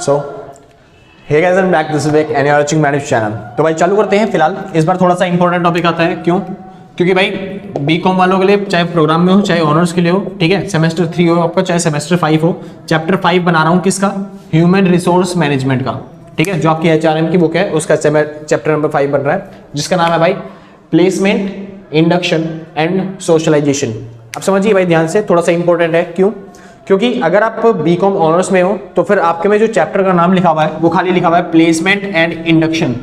So hey guys and back this is Vik and you are watching my channel. तो भाई चालू करते हैं। फिलहाल इस बार थोड़ा सा इंपॉर्टेंट टॉपिक आता है। क्यों? क्योंकि भाई बीकॉम वालों के लिए चाहे प्रोग्राम में हो चाहे ऑनर्स के लिए हो, ठीक है, सेमेस्टर 3 हो आपका चाहे सेमेस्टर 5 हो, चैप्टर 5 बना रहा हूँ किसका? ह्यूमन रिसोर्स मैनेजमेंट का, ठीक है, जो आपकी एचआरएम की बुक है उसका चैप्टर नंबर 5 बन रहा है, जिसका नाम है भाई प्लेसमेंट, इंडक्शन एंड सोशलाइजेशन। अब समझिए भाई ध्यान से, थोड़ा सा इंपॉर्टेंट है। क्यों? क्योंकि अगर आप बीकॉम ऑनर्स में हो तो फिर आपके में जो चैप्टर का नाम लिखा हुआ है वो खाली लिखा हुआ है प्लेसमेंट एंड इंडक्शन।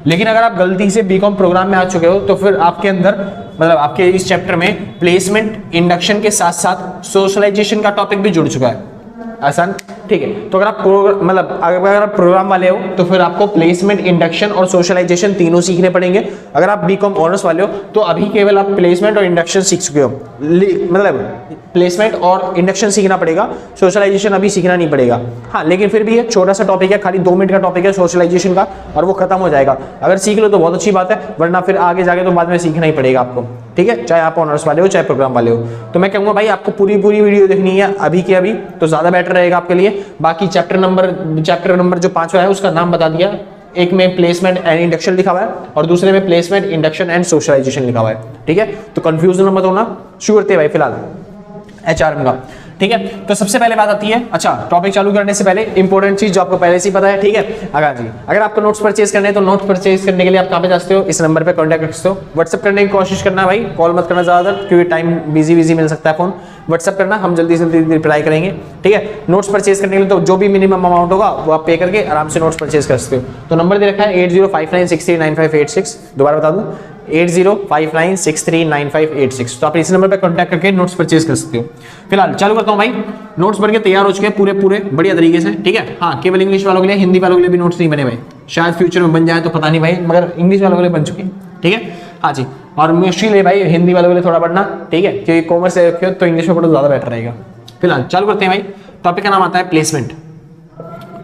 लेकिन अगर आप गलती से बीकॉम प्रोग्राम में आ चुके हो तो फिर आपके अंदर मतलब आपके इस चैप्टर में प्लेसमेंट, इंडक्शन के साथ साथ सोशलाइजेशन का टॉपिक भी जुड़ चुका है। आसान, ठीक है। तो अगर आप मतलब अगर आप प्रोग्राम वाले हो तो फिर आपको प्लेसमेंट, इंडक्शन और सोशलाइजेशन तीनों सीखने पड़ेंगे। अगर आप बीकॉम ऑनर्स वाले हो तो अभी केवल आप प्लेसमेंट और इंडक्शन सीख चुके हो, मतलब प्लेसमेंट और इंडक्शन सीखना पड़ेगा, सोशलाइजेशन अभी सीखना नहीं पड़ेगा। हाँ, लेकिन फिर भी एक छोटा सा टॉपिक है, खाली 2 मिनट का टॉपिक है सोशलाइजेशन का, और वो खत्म हो जाएगा। अगर सीख लो तो बहुत अच्छी बात है, वरना फिर आगे जाके तो बाद में सीखना ही पड़ेगा आपको, ठीक है, चाहे आप ऑनर्स वाले हो चाहे प्रोग्राम वाले हो। तो मैं कहूँगा भाई आपको पूरी वीडियो देखनी है अभी की अभी, तो ज्यादा बेटर रहेगा आपके लिए। बाकी चैप्टर नंबर जो 5वां है उसका नाम बता दिया। एक में प्लेसमेंट एंड इंडक्शन लिखा हुआ है और दूसरे में प्लेसमेंट, इंडक्शन एंड सोशलाइजेशन लिखा हुआ है, ठीक है। तो कंफ्यूजन मत होना, शुरू करते हैं भाई फिलहाल एचआरएम का, ठीक है। तो सबसे पहले बात आती है, अच्छा टॉपिक चालू करने से पहले इंपॉर्टेंट चीज जो आपको पहले से ही पता है, ठीक है। अगर आपको नोट्स परचेज करने हैं तो नोट्स परचेज करने के लिए आप कहां पे जा सकते हो? इस नंबर पे कांटेक्ट कर सकते हो। व्हाट्सएप करने की कोशिश करना भाई, कॉल मत करना ज्यादातर, क्योंकि टाइम बिजी मिल सकता है फोन। व्हाट्सएप करना, हम जल्दी से जल्दी रिप्लाई करेंगे, ठीक है। नोट्स परचेज करने के लिए तो जो भी मिनिमम अमाउंट होगा वो आप पे करके आराम से नोट्स परचेज कर सकते हो। तो नंबर दे रखा है 8059639586। दोबारा बता दूं 8059639586। तो आप इस नंबर पे कांटेक्ट करके नोट्स परचेज कर सकते हो। फिलहाल चालू करता हूं भाई। नोट्स बन के तैयार हो चुके हैं पूरे बढ़िया तरीके से, ठीक है। हाँ, केवल इंग्लिश वालों के लिए, हिंदी वालों के लिए भी नोट्स नहीं बने भाई, शायद फ्यूचर में बन जाए तो पता नहीं भाई, मगर इंग्लिश वालों के लिए बन चुके हैं, ठीक है। हाँ जी, और मुश्किल है भाई हिंदी वालों के लिए थोड़ा पढ़ना, ठीक है, क्योंकि कॉमर्स से रखे हो तो इंग्लिश में पढ़ो ज्यादा बेटर रहेगा। फिलहाल चालू करते हैं भाई। टॉपिक का नाम आता है प्लेसमेंट,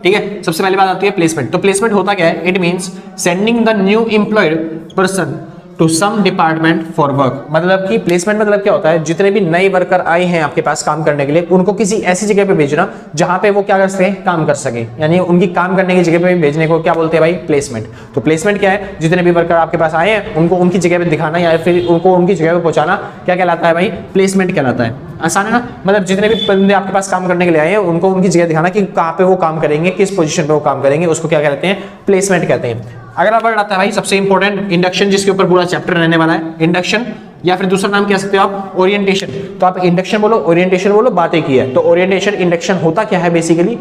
ठीक है। सबसे पहले बात आती है प्लेसमेंट। तो प्लेसमेंट होता क्या है? It means sending the new employed person to some department for work. मतलब कि प्लेसमेंट मतलब क्या होता है? जितने भी नए वर्कर आए हैं आपके पास काम करने के लिए, उनको किसी ऐसी जगह पे भेजना जहां पे वो क्या कर सके, काम कर सके, यानी उनकी काम करने की जगह पे भेजने को क्या बोलते हैं भाई? प्लेसमेंट। तो प्लेसमेंट क्या है? जितने भी वर्कर आपके पास आए हैं उनको उनकी जगह पे दिखाना या फिर उनको उनकी जगह पे पहुंचाना, क्या कहलाता है भाई? प्लेसमेंट कहलाता है। आसान है ना? मतलब जितने भी बंदे आपके पास काम करने के लिए आए हैं उनको उनकी जगह दिखाना कि कहाँ पे वो काम करेंगे, किस पोजीशन पे वो काम करेंगे, उसको क्या कहते हैं? प्लेसमेंट कहते हैं। अगला वर्ड आता है भाई सबसे इंपॉर्टेंट, इंडक्शन, जिसके ऊपर पूरा चैप्टर रहने वाला है। इंडक्शन या फिर दूसरा नाम कह सकते हो आप ओरिएंटेशन। तो आप इंडक्शन बोलो, ओरिएंटेशन बोलो, बात एक ही है। तो ओरिएंटेशन, इंडक्शन होता क्या है बेसिकली?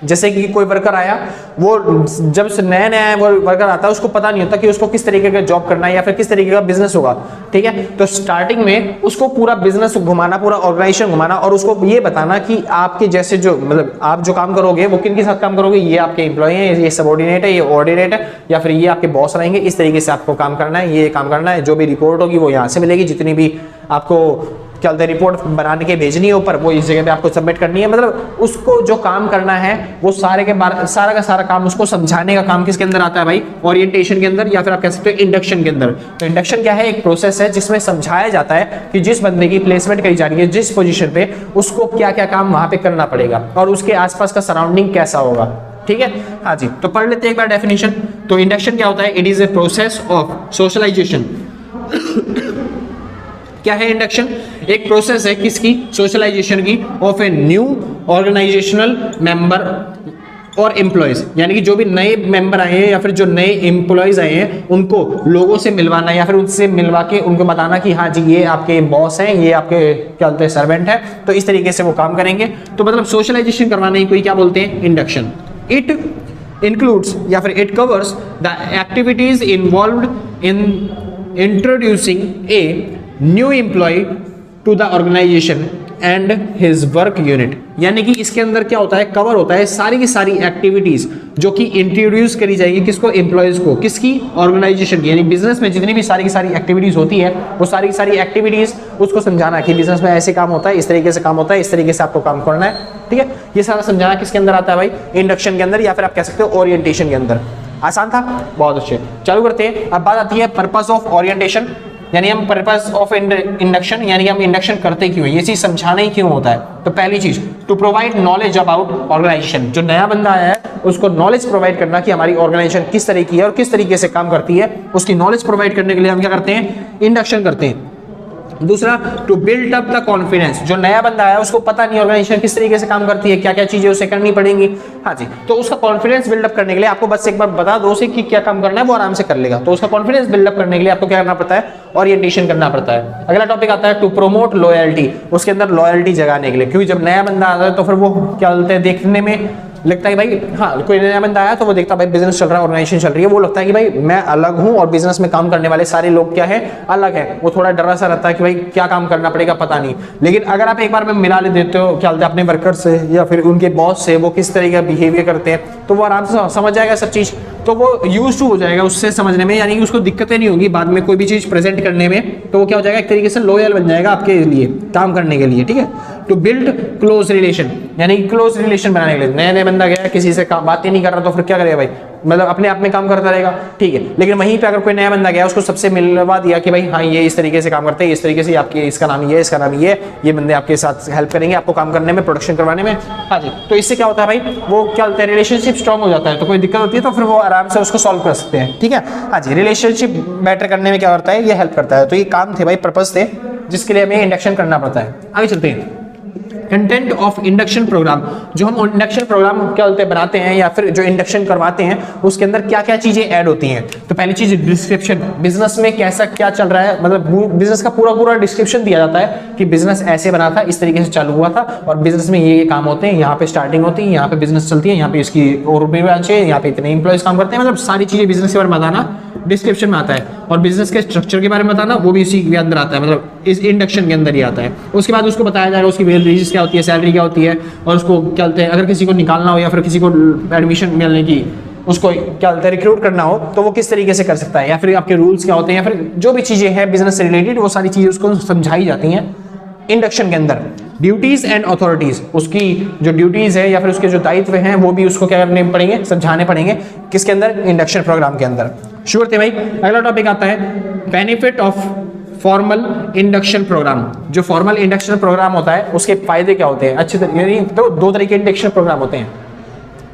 जैसे कि कोई वर्कर आया, वो जब से नया वो वर्कर आता है उसको पता नहीं होता कि उसको किस तरीके का जॉब करना है या फिर किस तरीके का बिजनेस होगा, ठीक है। तो स्टार्टिंग में उसको पूरा बिजनेस घुमाना, पूरा ऑर्गेनाइजेशन घुमाना और उसको ये बताना कि आपके जैसे जो मतलब आप जो काम करोगे वो किन के साथ काम करोगे, ये आपके एम्प्लॉय हैं, ये सबऑर्डिनेट है, ये ऑर्डिनेट है, या फिर ये आपके बॉस रहेंगे, इस तरीके से आपको काम करना है, ये काम करना है। जो भी रिपोर्ट होगी वो यहाँ से मिलेगी, जितनी भी आपको क्या बोलते हैं रिपोर्ट बनाने के भेजनी है ऊपर, वो इस जगह पे आपको सबमिट करनी है। मतलब उसको जो काम करना है वो सारा का सारा काम उसको समझाने का काम किसके अंदर आता है भाई? ओरिएंटेशन के अंदर, या फिर आप कह सकते हो इंडक्शन के अंदर। तो इंडक्शन क्या है? एक प्रोसेस है जिसमें समझाया जाता है कि जिस बंदे की प्लेसमेंट करी जा रही है, जिस पोजीशन पे, उसको क्या क्या काम वहां पे करना पड़ेगा और उसके आसपास का सराउंडिंग कैसा होगा, ठीक है। हाँ जी, तो पढ़ लेते हैं एक बार डेफिनेशन। तो इंडक्शन क्या होता है? It is a process of socialisation. क्या है इंडक्शन? एक प्रोसेस है किसकी? सोशलाइजेशन की, of a new organisational member और एम्प्लॉयज, यानी कि जो भी नए मेंबर आए हैं या फिर जो नए एम्प्लॉयज आए हैं उनको लोगों से मिलवाना या फिर उनसे मिलवा के उनको बताना कि हाँ जी ये आपके बॉस हैं, ये आपके क्या बोलते हैं सर्वेंट है, तो इस तरीके से वो काम करेंगे। तो मतलब सोशलाइजेशन करवाने को क्या बोलते हैं? इंडक्शन। इट इंक्लूड्स या फिर it covers the activities involved in introducing a new employee to the organisation and his work unit. यानी कि इसके अंदर क्या होता है? कवर होता है सारी की सारी एक्टिविटीज जो कि इंट्रोड्यूस करी जाएगी किसको? एम्प्लॉयज को। किसकी? ऑर्गेनाइजेशन की। यानी बिजनेस में जितनी भी सारी की सारी एक्टिविटीज होती है वो सारी की सारी एक्टिविटीज उसको समझाना कि बिजनेस में ऐसे काम होता है, इस तरीके से काम होता है, इस तरीके से आपको काम करना है, ठीक है। ये सारा समझाना किसके अंदर आता है भाई? इंडक्शन के अंदर, या फिर आप कह सकते हो ओरिएंटेशन के अंदर। आसान था? बहुत अच्छे। चालू करते हैं। अब बात आती है पर्पस ऑफ ओरिएंटेशन। यानी हम पर्पस ऑफ इंडक्शन, यानी हम इंडक्शन करते क्यों, ये चीज समझाना ही क्यों होता है। तो पहली चीज, to provide knowledge about organisation, जो नया बंदा आया है उसको नॉलेज प्रोवाइड करना कि हमारी ऑर्गेनाइजेशन किस तरह की है और किस तरीके से काम करती है, उसकी नॉलेज प्रोवाइड करने के लिए हम क्या करते हैं, इंडक्शन करते हैं। दूसरा, to build up the confidence, जो नया बंदा आया उसको पता नहीं ऑर्गेनाइजेशन किस तरीके से काम करती है, क्या क्या चीजें उसे करनी पड़ेंगी। हाँ जी, तो उसका कॉन्फिडेंस बिल्डअप करने के लिए आपको बस एक बार बता दो उसे कि क्या काम करना है, वो आराम से कर लेगा। तो उसका कॉन्फिडेंस बिल्डअप करने के लिए आपको क्या करना पड़ता है, ओरिएंटेशन करना पड़ता है। अगला टॉपिक आता है टू प्रोमोट लॉयल्टी, उसके अंदर लॉयल्टी जगाने के लिए, क्योंकि जब नया बंदा आता है तो फिर वो क्या बोलते हैं, देखने में लगता है भाई, हाँ कोई नया बंदा आया तो वो देखता है भाई बिजनेस चल रहा है, ऑर्गेनाइजेशन चल रही है, वो लगता है कि भाई मैं अलग हूँ और बिजनेस में काम करने वाले सारे लोग क्या है, अलग है। वो थोड़ा डरा सा रहता है कि भाई क्या काम करना पड़ेगा पता नहीं। लेकिन अगर आप एक बार में मिला ले देते हो क्या बोलते हैं अपने वर्कर से या फिर उनके बॉस से, वो किस तरीके का बिहेवियर करते हैं, तो वो आराम से समझ जाएगा सब चीज, तो वो यूज टू हो जाएगा उससे समझने में, यानी कि उसको दिक्कतें नहीं होगी बाद में कोई भी चीज प्रेजेंट करने में। तो वो क्या हो जाएगा, एक तरीके से लॉयल बन जाएगा आपके लिए काम करने के लिए, ठीक है। टू बिल्ड क्लोज रिलेशन, यानी क्लोज रिलेशन बनाने के लिए, नया नया बंदा गया किसी से बात ही नहीं कर रहा तो फिर क्या करेगा भाई, मतलब अपने आप में काम करता रहेगा, ठीक है। लेकिन वहीं पे अगर कोई नया बंदा गया उसको सबसे मिलवा दिया कि भाई हाँ ये इस तरीके से काम करते हैं, इस तरीके से आपके इसका नाम ये, इसका नाम ये बंदे आपके साथ हेल्प करेंगे आपको काम करने में, प्रोडक्शन करवाने में। हाँ जी, तो इससे क्या होता है भाई, वो क्या होता है, रिलेशनशिप स्ट्रांग हो जाता है। तो कोई दिक्कत होती है तो फिर वो आराम से उसको सॉल्व कर सकते हैं, ठीक है। हाँ जी, रिलेशनशिप बेटर करने में क्या करता है, ये हेल्प करता है। तो ये काम थे भाई, पर्पस थे जिसके लिए हमें इंडक्शन करना पड़ता है। आगे चलते हैं, कंटेंट ऑफ इंडक्शन प्रोग्राम, जो हम इंडक्शन प्रोग्राम क्या बोलते हैं बनाते हैं या फिर जो इंडक्शन करवाते हैं उसके अंदर क्या क्या चीजें ऐड होती हैं। तो पहली चीज डिस्क्रिप्शन, बिजनेस में कैसा क्या चल रहा है, मतलब बिजनेस का पूरा पूरा डिस्क्रिप्शन दिया जाता है कि बिजनेस ऐसे बना था, इस तरीके से चालू हुआ था और बिजनेस में ये काम होते हैं, यहाँ पे स्टार्टिंग होती है, यहाँ पे बिजनेस चलती है, यहाँ पे इसकी और ब्रांच है, यहाँ पे इतने एम्प्लॉयज काम करते हैं, मतलब सारी चीजें बिजनेस के बारे में बताना डिस्क्रिप्शन में आता है। और बिजनेस के स्ट्रक्चर के बारे में बताना वो भी इसी के अंदर आता है, मतलब इस इंडक्शन के अंदर ही आता है। उसके बाद उसको बताया जाएगा उसकी वेजेस क्या होती है, सैलरी क्या होती है, और उसको क्या बोलते हैं अगर किसी को निकालना हो या फिर किसी को एडमिशन मिलने की उसको क्या बोलते हैं रिक्रूट करना हो तो वो किस तरीके से कर सकता है, या फिर आपके रूल्स क्या होते हैं, या फिर जो भी चीजें हैं बिजनेस से रिलेटेड वो सारी चीजें उसको समझाई जाती हैं इंडक्शन के अंदर। ड्यूटीज एंड अथॉरिटीज, उसकी जो ड्यूटीज है या फिर उसके जो दायित्व हैं वो भी उसको क्या करने पड़ेंगे, समझाने पड़ेंगे, किसके अंदर, इंडक्शन प्रोग्राम के अंदर। श्योर थे भाई। अगला टॉपिक आता है benefit of formal induction programme. जो फॉर्मल इंडक्शन प्रोग्राम होता है उसके फायदे क्या होते हैं, अच्छे तरीके, तो दो तरीके के इंडक्शन प्रोग्राम होते हैं,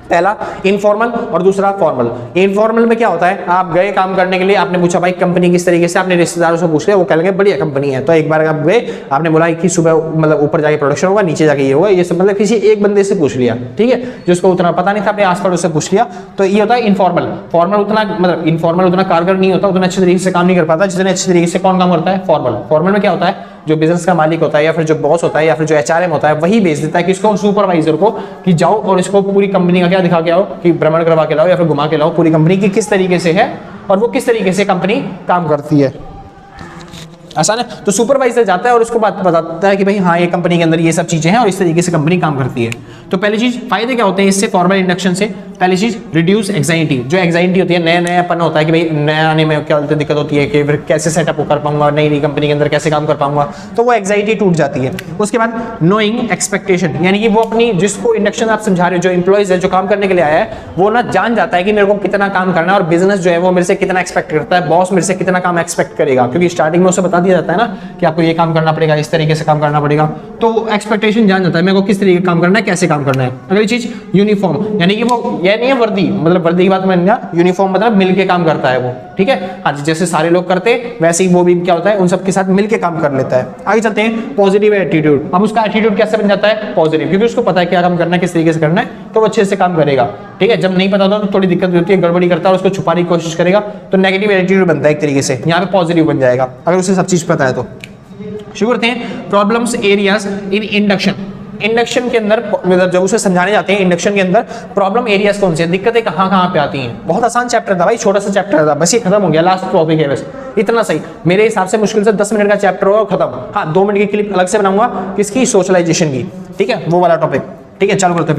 पहला इनफॉर्मल और दूसरा फॉर्मल। इनफॉर्मल में क्या होता है, आप गए काम करने के लिए, आपने पूछा भाई कंपनी किस तरीके से, आपने रिश्तेदारों से पूछ लिया, वो कह लेंगे बढ़िया कंपनी है। तो एक बार आप गए, आपने बोला कि सुबह मतलब ऊपर जाके प्रोडक्शन होगा, नीचे जाके ये होगा, ये सब मतलब किसी एक बंदे से पूछ लिया, ठीक है, जिसको उतना पता नहीं था, अपने आस पड़ोस से पूछ लिया। तो ये होता है इनफॉर्मल। फॉर्मल उतना मतलब इनफॉर्मल उतना कारगर नहीं होता, उतना अच्छे तरीके से काम नहीं कर पाता जितने अच्छे तरीके से कौन काम करता है, फॉर्मल। फॉर्मल में क्या होता है, जो बिजनेस का मालिक होता है या फिर जो बॉस होता है या फिर जो एचआरएम होता है वही भेज देता है किसको, सुपरवाइजर को, कि जाओ और इसको पूरी कंपनी का क्या दिखा के आओ, कि भ्रमण करवा के लाओ या फिर घुमा के लाओ पूरी कंपनी की किस तरीके से है और वो किस तरीके से कंपनी काम करती है। आसान है। तो सुपरवाइजर जाता है और उसको बात बताता है कि भाई हाँ ये कंपनी के अंदर ये सब चीजें हैं और इस तरीके से कंपनी काम करती है। तो पहली चीज फायदे क्या होते हैं इससे फॉर्मल इंडक्शन से, पहली चीज रिड्यूस एंजाइटी। जो एंजाइटी होती है, नया नयापन होता है कि भाई नया आने में क्या बोलते दिक्कत होती है कि फिर कैसे सेटअप कर पाऊंगा, नई नई कंपनी के अंदर कैसे काम कर पाऊंगा, तो वो एंजाइटी टूट जाती है। उसके बाद नोइंग एक्सपेक्टेशन, यानी कि वो अपनी जिसको इंडक्शन आप समझा रहे हो, जो एम्प्लॉइज है जो काम करने के लिए आया है, वो ना जान जाता है कि मेरे को कितना काम करना है और बिजनेस जो है वो मेरे से कितना एक्सपेक्ट करता है, बॉस मेरे से कितना काम एक्सपेक्ट करेगा, क्योंकि स्टार्टिंग में उसे बता दिया जाता है ना कि आपको ये काम करना पड़ेगा, इस तरीके से काम करना पड़ेगा, तो एक्सपेक्टेशन जान जाता है मेरे को किस तरीके का काम करना है, कैसे काम करना है। अगली चीज यूनिफॉर्म, यानी कि वो ये नहीं है वर्दी, मतलब वर्दी की बात मैंने कहा, यूनिफॉर्म मतलब मिलके काम करता है वो, ठीक है। हाँ जी, जैसे सारे लोग करते हैं वैसे ही वो भी क्या होता है उन सबके साथ मिलके काम कर लेता है। आगे चलते हैं पॉजिटिव एटीट्यूड। अब उसका एटीट्यूड कैसे बन जाता है, पॉजिटिव, क्योंकि उसको पता है क्या काम करना है, किस तरीके से करना है, तो वो अच्छे से काम करेगा, ठीक है। जब नहीं पता होता तो थोड़ी दिक्कत होती है, गड़बड़ी करता है, उसको छुपाने की कोशिश करेगा, तो नेगेटिव एटीट्यूड बनता है एक तरीके से, यहाँ पे पॉजिटिव बन जाएगा अगर उसे सब चीज पता है तो। शुरू करते हैं problems areas in induction. Induction के अंदर जब उसे समझाने जाते हैं इंडक्शन के अंदर प्रॉब्लम एरियाज कौन से, दिक्कतें कहाँ कहाँ पे आती हैं। बहुत आसान चैप्टर था भाई, छोटा सा चैप्टर था, बस ये खत्म हो गया, लास्ट टॉपिक है बस, इतना सही। मेरे हिसाब से मुश्किल से 10 मिनट का चैप्टर होगा खत्म। हाँ 2 मिनट की क्लिप अलग से बनाऊंगा किसकी, सोशलाइजेशन की, ठीक है, वो वाला टॉपिक, ठीक है। चालू करते हैं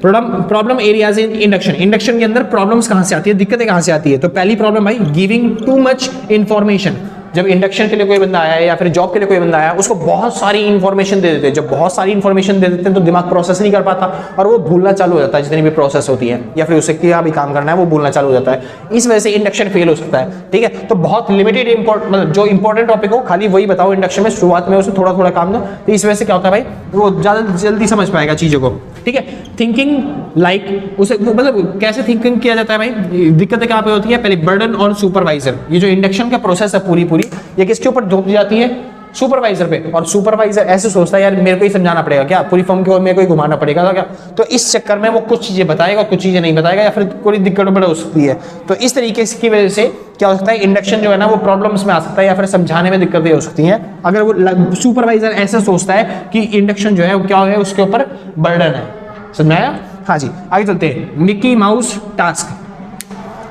फिलहाल problem areas in induction. Induction के अंदर प्रॉब्लम्स कहाँ से आती है, दिक्कतें कहाँ से आती है। तो पहली प्रॉब्लम भाई गिविंग टू मच इंफॉर्मेशन। जब इंडक्शन के लिए कोई बंदा आया है या फिर जॉब के लिए कोई बंदा आया, उसको बहुत सारी इन्फॉर्मेशन दे देते हैं। जब बहुत सारी इन्फॉर्मेशन दे देते हैं तो दिमाग प्रोसेस नहीं कर पाता और वो भूलना चालू हो जाता है, जितनी भी प्रोसेस होती है या फिर उसे क्या भी काम करना है वो भूलना चालू हो जाता है। इस वजह से इंडक्शन फेल हो सकता है। ठीक है, तो बहुत लिमिटेड मतलब जो इंपॉर्टेंट टॉपिक हो खाली वही बताओ इंडक्शन में, शुरुआत में उसे थोड़ा थोड़ा काम दो। तो इस वजह से क्या होता है भाई, वो ज्यादा जल्दी समझ पाएगा चीजों को। ठीक है, थिंकिंग लाइक उसे मतलब कैसे थिंकिंग किया जाता है भाई, दिक्कतें कहाँ पे होती है। पहले बर्डन और सुपरवाइजर, ये जो इंडक्शन का प्रोसेस है पूरी ये किसके ऊपर थोप दी जाती है, सुपरवाइजर पे। और सुपरवाइजर ऐसे सोचता है यार मेरे को ही समझाना पड़ेगा क्या, पूरी फॉर्म की ओर मेरे को ही घुमाना पड़ेगा क्या। तो इस चक्कर में वो कुछ चीजें बताएगा, कुछ चीजें नहीं बताएगा, या फिर कोई दिक्कत बड़ा हो सकती है। तो इस तरीके की वजह से क्या हो सकता है, इंडक्शन जो है ना वो प्रॉब्लम्स में आ सकता है या फिर समझाने में दिक्कतें हो सकती हैं अगर वो सुपरवाइजर ऐसे सोचता है कि इंडक्शन जो है वो क्या है, उसके ऊपर बर्डन है। समझ में आया? हाँ जी, आगे चलते हैं। मिकी माउस टास्क,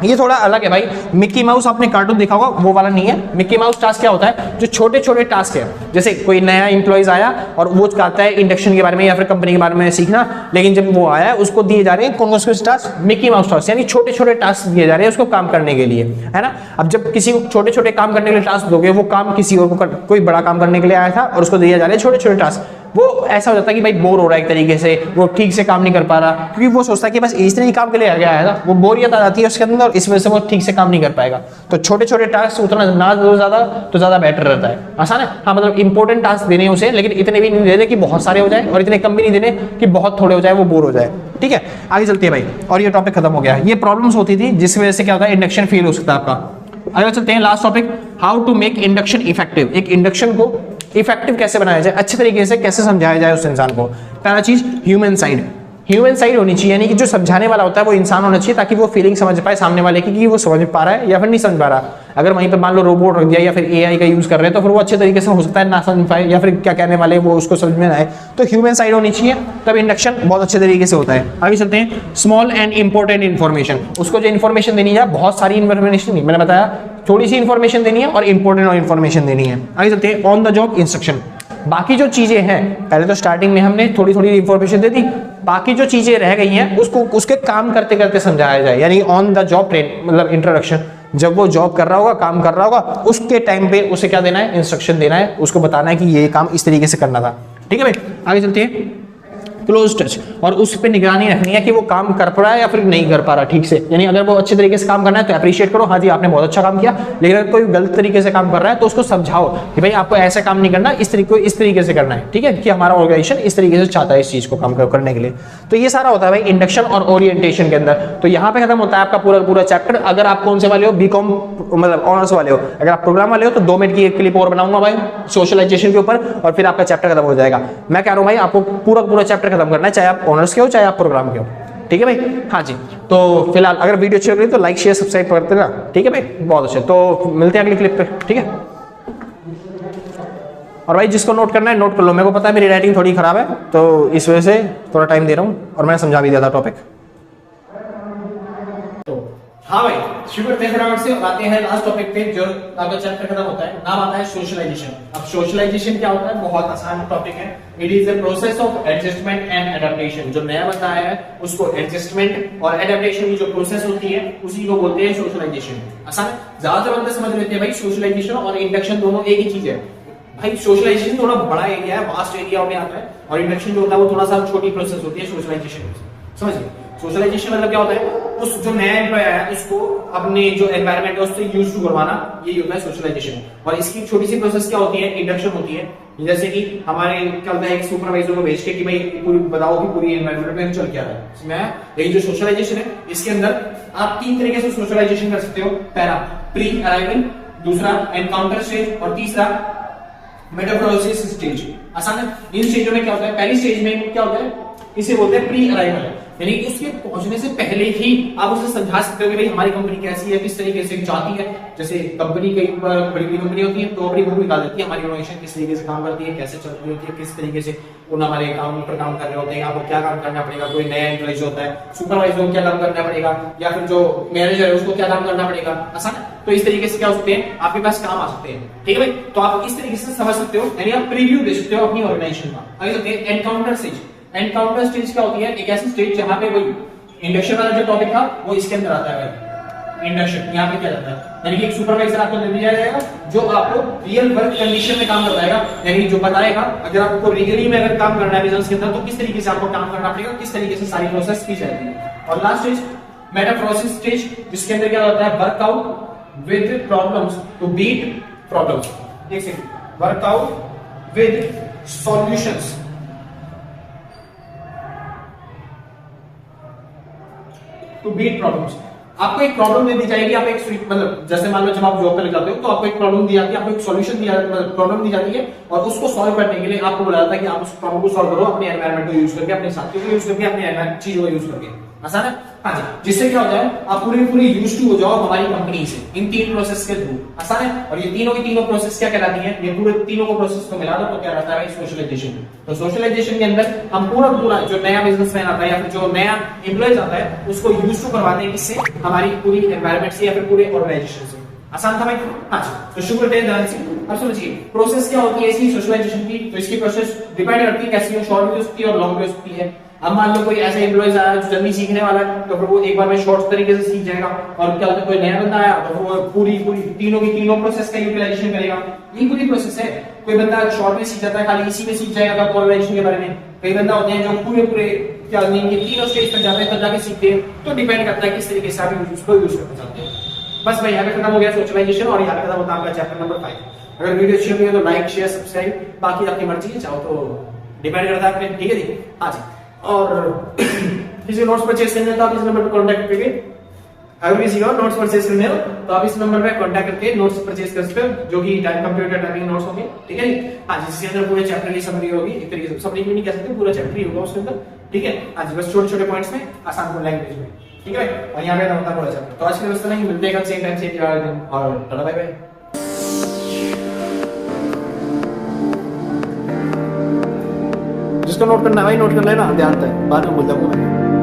ये थोड़ा अलग है भाई। मिक्की माउस आपने कार्टून देखा होगा, वो वाला नहीं है। मिक्की माउस टास्क क्या होता है, जो छोटे छोटे टास्क है, जैसे कोई नया इंप्लॉइज आया और वो चाहता है इंडक्शन के बारे में या फिर कंपनी के बारे में सीखना, लेकिन जब वो आया उसको दिए जा रहे हैं कौन कौन से टास्क, मिक्की माउस टास्क, यानी छोटे छोटे टास्क दिए जा रहे हैं उसको काम करने के लिए, है ना। अब जब किसी को छोटे छोटे काम करने के लिए टास्क दोगे, वो काम किसी और को कोई बड़ा काम करने के लिए आया था और उसको दिया जा रहे हैं छोटे छोटे टास्क, वो ऐसा हो जाता है कि भाई बोर हो रहा है एक तरीके से, वो ठीक से काम नहीं कर पा रहा, क्योंकि वो सोचता है कि बस इस तरह ही काम के लिए आया था, वो बोरियत आ जाती है उसके अंदर और इस वजह से वो ठीक से काम नहीं कर पाएगा। तो छोटे छोटे टास्क उतना ना दो ज्यादा तो ज्यादा बेटर रहता है। आसान है, हाँ मतलब इंपॉर्टेंट टास्क देने उसे, लेकिन इतने भी नहीं देने कि बहुत सारे हो जाए और इतने कम भी नहीं देने कि बहुत थोड़े हो जाए, वो बोर हो जाए। ठीक है, आगे चलते हैं भाई, और ये टॉपिक खत्म हो गया। ये प्रॉब्लम्स होती थी जिस वजह से क्या होता है, इंडक्शन फेल हो सकता है आपका। आगे चलते हैं, last topic, how to make induction effective. एक इंडक्शन को इफेक्टिव कैसे बनाया जाए, अच्छे तरीके से कैसे समझाया जाए उस इंसान को। पहला चीज ह्यूमन साइड, ह्यूमन साइड होनी चाहिए, यानी कि जो समझाने वाला होता है वो इंसान होना चाहिए, ताकि वो फीलिंग समझ पाए सामने वाले की कि वो समझ पा रहा है या फिर नहीं समझ पा रहा। अगर वहीं पे मान लो रोबोट रख दिया या फिर एआई का यूज कर रहे हैं तो फिर वो अच्छे तरीके से हो सकता है ना समझ पाए या फिर क्या कहने वाले वो उसको समझ में ना आए। तो ह्यूमन साइड होनी चाहिए, तब इंडक्शन बहुत अच्छे तरीके से होता है। आगे चलते हैं, स्मॉल एंड इंपॉर्टेंट इन्फॉर्मेशन। उसको जो इन्फॉर्मेशन देनी है, बहुत सारी इन्फॉर्मेशन नहीं, मैंने बताया थोड़ी सी इन्फॉर्मेशन देनी है और इंपॉर्टेंट और इन्फॉर्मेशन देनी है। आगे चलते हैं, ऑन द जॉब इंस्ट्रक्शन। बाकी जो चीजें हैं, पहले तो स्टार्टिंग में हमने थोड़ी थोड़ी इंफॉर्मेशन दे दी, बाकी जो चीजें रह गई हैं उसको उसके काम करते करते समझाया जाए, यानी ऑन द जॉब ट्रेन मतलब इंट्रोडक्शन। जब वो जॉब कर रहा होगा, काम कर रहा होगा, उसके टाइम पे उसे क्या देना है, इंस्ट्रक्शन देना है, उसको बताना है कि ये काम इस तरीके से करना था। ठीक है भाई, आगे चलते हैं, क्लोज टच, और उस पर निगरानी रखनी है कि वो काम कर पा रहा है या फिर नहीं कर पा रहा ठीक से। यानी अगर वो अच्छे तरीके से काम करना है तो अप्रिशिएट करो, हाँ जी आपने बहुत अच्छा काम किया, लेकिन अगर कोई गलत तरीके से काम कर रहा है तो उसको समझाओ कि भाई आपको ऐसा काम नहीं करना, इस तरीके से करना है। ठीक है, कि हमारा ऑर्गेनाइजेशन इस तरीके से चाहता है इस चीज को काम करने के लिए। तो ये सारा होता है भाई इंडक्शन और ओरिएंटेशन के अंदर। तो यहाँ पे खत्म होता है आपका पूरा चैप्टर। अगर आप कौन से वाले हो, बीकॉम मतलब ऑनर्स वाले हो, अगर आप प्रोग्राम वाले हो तो 2 मिनट की एक क्लिप और बनाऊंगा भाई सोशलाइजेशन के ऊपर, और फिर आपका चैप्टर खत्म हो जाएगा। मैं कह रहा हूँ भाई आपको पूरा चैप्टर खत्म करना है, चाहे आप ऑनर्स के हो चाहे आप प्रोग्राम के हो। ठीक है भाई, हाँ जी। तो फिलहाल अगर वीडियो अच्छी लग रही है तो लाइक शेयर सब्सक्राइब करते ना। ठीक है भाई, बहुत अच्छे। तो मिलते हैं अगली क्लिप पे। ठीक है, और भाई जिसको नोट करना है नोट कर लो। मेरे को पता है मेरी राइटिंग थोड़ी खराब है, तो इस वजह से थोड़ा टाइम दे रहा हूँ, और मैंने समझा भी दिया था टॉपिक। हाँ भाई, शुक्र थे से आते हैं लास्ट टॉपिक पे, जो आपका चैप्टर खत्म होता है। नाम आता है सोशलाइजेशन। अब सोशलाइजेशन क्या होता है, बहुत आसान टॉपिक है। It is the process of adjustment and adaptation. जो नया बंदा आया है उसको एडजस्टमेंट और एडेप्टेशन की जो प्रोसेस होती है उसी को बोलते हैं सोशलाइजेशन। आसान है, ज्यादातर बंदे समझ लेते हैं भाई सोशलाइजेशन और इंडक्शन दोनों एक ही चीज है। भाई सोशलाइजेशन थोड़ा बड़ा एरिया है, वास्ट एरिया में आता है, और इंडक्शन जो होता है वो थोड़ा सा छोटी प्रोसेस होती है सोशलाइजेशन। समझिए, सोशलाइजेशन मतलब क्या होता है, उस जो नया एम्प्लॉय आया है उसको अपने जो एनवायरनमेंट है उससे यूज टू करवाना, यही होता है सोशलाइजेशन। और इसकी छोटी सी प्रोसेस क्या होती है, इंडक्शन होती है। जैसे कि हमारे क्या होता है, एक सुपरवाइजर को भेज के कि भाई पूरी बताओ कि पूरी एनवायरनमेंट में चल क्या रहा है। मैं लेकिन जो सोशलाइजेशन है इसके अंदर आप 3 तरीके से सोशलाइजेशन कर सकते हो। पहला प्री अराइवल, दूसरा एनकाउंटर स्टेज, और तीसरा मेटाफोरोसिस स्टेज। आसान है, इन स्टेजों में क्या होता है, पहली स्टेज में क्या होता है, इसे बोलते हैं प्री अराइवल, यानी कि उसके पहुंचने से पहले ही आप उसे समझा सकते हो कि भाई हमारी कंपनी कैसी है, किस तरीके से चाहती है। जैसे कंपनी कई बार बड़ी बड़ी कंपनी होती है तो अपनी बुक निकाल देती है, हमारी ऑर्गेनाइजेशन किस तरीके से काम करती है, कैसे चल रही होती है, किस तरीके से उन हमारे काम पर काम कर रहे होते हैं, आपको क्या काम करना पड़ेगा। कोई नया एम्प्लॉय होता है, सुपरवाइजर को क्या काम करना पड़ेगा, या फिर जो मैनेजर है उसको क्या काम करना पड़ेगा। आसान है, तो इस तरीके से क्या हो सकते हैं, आपके पास काम आ सकते हैं। ठीक है भाई, तो आप इस तरीके से समझ सकते हो, यानी आप प्रीव्यू दे सकते हो अपनी ऑर्गेनाइजेशन का। आगे चलते हैं एनकाउंटर स्टेज। एनकाउंटर स्टेज क्या होती है, एक ऐसी स्टेज जहां पे वही इंडक्शन वाला जो टॉपिक था वो इसके अंदर आता है। इंडक्शन यहाँ पे क्या जाता है, यानी कि एक सुपरवाइजर आपको दे दिया जाएगा जो आपको रियल वर्क कंडीशन में काम करवाएगा, यानी जो बताएगा अगर आपको रियली में अगर काम करना है बिजनेस के अंदर तो किस तरीके से आपको काम करना पड़ेगा, किस तरीके से सारी प्रोसेस की जाती है। और last stage meta process stage, जिसके अंदर क्या होता है, workout with problems to beat problems. एक second, workout with solutions to beat problems. आपको एक प्रॉब्लम दे दी जाएगी, आप एक मतलब जैसे मान लो जब आप जॉब पे लग जाते हो तो आपको एक प्रॉब्लम दी जाती है, आपको एक सॉल्यूशन दिया, प्रॉब्लम दी जाती है और उसको सॉल्व करने के लिए आपको बोला जाता है कि आप उस प्रॉब्लम को सॉल्व करो अपने एनवायरनमेंट को यूज करके, अपने साथियों को यूज करके, अपने चीजों को यूज करके। आसान है? हाँ जी। जिससे क्या हो जाए, आप पूरी यूज टू हो जाओ हमारी कंपनी से इन 3 प्रोसेस के थ्रू। आसान है? और ये तीनों की तीनों प्रोसेस क्या कहलाती है, ये पूरे तीनों को प्रोसेस को मिला दो तो क्या रहता है भाई, सोशलाइजेशन। तो सोशलाइजेशन के अंदर हम पूरा जो नया बिजनेसमैन आता है या फिर जो नया एम्प्लॉयज आता है उसको यूज टू करवाते हैं, किससे, हमारी पूरी एनवायरनमेंट से या फिर पूरे ऑर्गेनाइजेशन से। आसान था भाई? हाँ जी। तो शुरू करते हैं ध्यान से। अब समझिए प्रोसेस क्या होती है इसकी, सोशलाइजेशन की। तो इसकी प्रोसेस डिपेंड करती है कैसी हो, शॉर्ट भी हो सकती है और लॉन्ग भी हो सकती है। अब मान लो कोई ऐसा एम्प्लॉइज आया जो जल्दी सीखने वाला है तो फिर वो एक बार में शॉर्ट तरीके से सीख जाएगा, और क्या होता है कोई नया बंदा आया तो वो पूरी तीनों की तीनों प्रोसेस का यूटिलाइजेशन करेगा। ये पूरी प्रोसेस है। कोई बंदा शॉर्ट में सीख जाता है, खाली इसी में सीख जाएगा तो ऑर्गेनाइजेशन के बारे में। कई बंदा होते हैं जो पूरे क्या इनके तीनों स्टेज पर जाते हैं तब जाके सीखते हैं। तो डिपेंड करता है किस तरीके से आप उसको यूज करना चाहते हैं। बस भाई यहाँ पे खत्म हो गया सोशलाइजेशन और यहाँ पे खत्म होता है आपका चैप्टर नंबर 5। अगर वीडियो अच्छी लगी तो लाइक शेयर सब्सक्राइब, बाकी आपकी मर्जी है, चाहो तो डिपेंड करता है आपने। ठीक है जी? हाँ जी। और किसी नोट्स परचेज करने तो आप इस नंबर पर कांटेक्ट करके, अगर किसी को नोट्स परचेज करने हो तो आप इस नंबर पे कांटेक्ट करके नोट्स परचेज कर सकते हो, जो कि टाइम कंप्यूटर टाइपिंग नोट्स होंगे। ठीक है? हाँ जी। जिसके अंदर पूरे चैप्टर की समरी होगी, एक तरीके से समरी भी नहीं कह सकते, पूरा चैप्टर ही होगा उसके अंदर। ठीक है? हाँ जी। बस छोटे छोटे पॉइंट्स में आसान लैंग्वेज में। ठीक है? और यहाँ पे होता पूरा चैप्टर। तो आज के दोस्तों नहीं मिलते हैं कल सेम टाइम से और टाटा बाय बाय। जिसको नोट करना है भाई नोट कर लेना, ध्यान है बाद में भूल जाऊंगा मैं।